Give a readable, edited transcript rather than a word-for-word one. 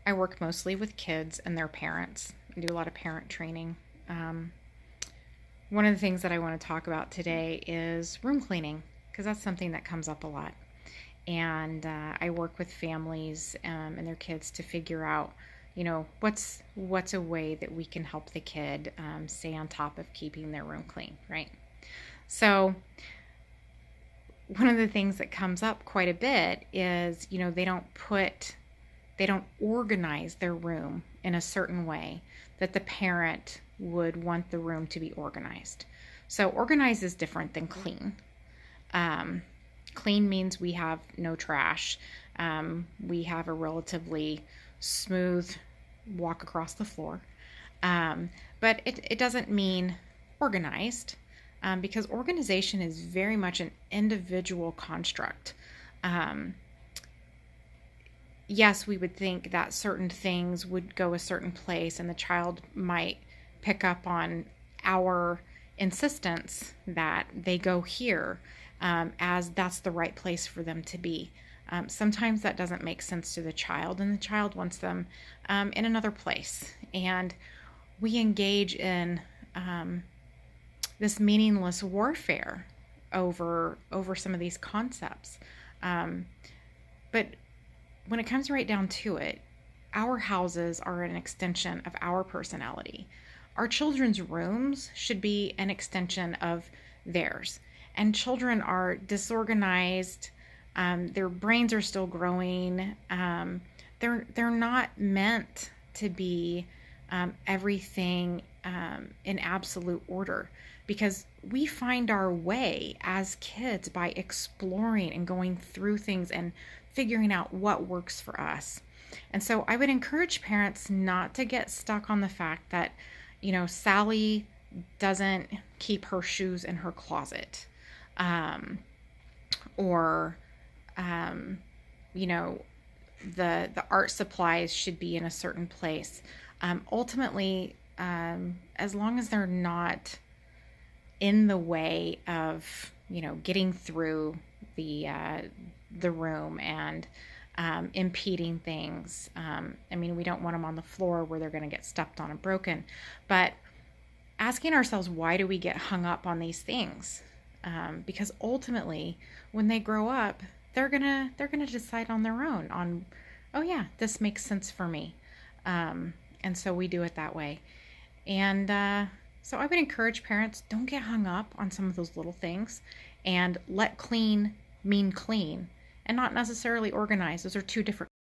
I work mostly with kids and their parents. I do a lot of parent training. Um, One of the things that I want to talk about today is room cleaning because that's something that comes up a lot. And I work with families and their kids to figure out, what's a way that we can help the kid stay on top of keeping their room clean, right? So one of the things that comes up quite a bit is, they don't organize their room in a certain way that the parent would want the room to be organized. So, organize is different than clean. Um, Clean means we have no trash. We have a relatively smooth walk across the floor. Um, but it doesn't mean organized because organization is very much an individual construct. Um, yes, we would think that certain things would go a certain place and the child might pick up on our insistence that they go here as that's the right place for them to be. Sometimes that doesn't make sense to the child, and the child wants them in another place. And we engage in this meaningless warfare over some of these concepts. Um, but when it comes right down to it, our houses are an extension of our personality. Our children's rooms should be an extension of theirs. And children are disorganized. Their brains are still growing. They're not meant to be everything in absolute order because we find our way as kids by exploring and going through things and figuring out what works for us. And so I would encourage parents not to get stuck on the fact that, Sally doesn't keep her shoes in her closet. Um, or, um, you know, the art supplies should be in a certain place. Ultimately, as long as they're not in the way of getting through the room and impeding things. I mean, we don't want them on the floor where they're going to get stepped on and broken. But asking ourselves, why do we get hung up on these things? Because ultimately, when they grow up, they're gonna decide on their own on, oh yeah, this makes sense for me, and so we do it that way. And so I would encourage parents, don't get hung up on some of those little things and let clean mean clean and not necessarily organized. Those are two different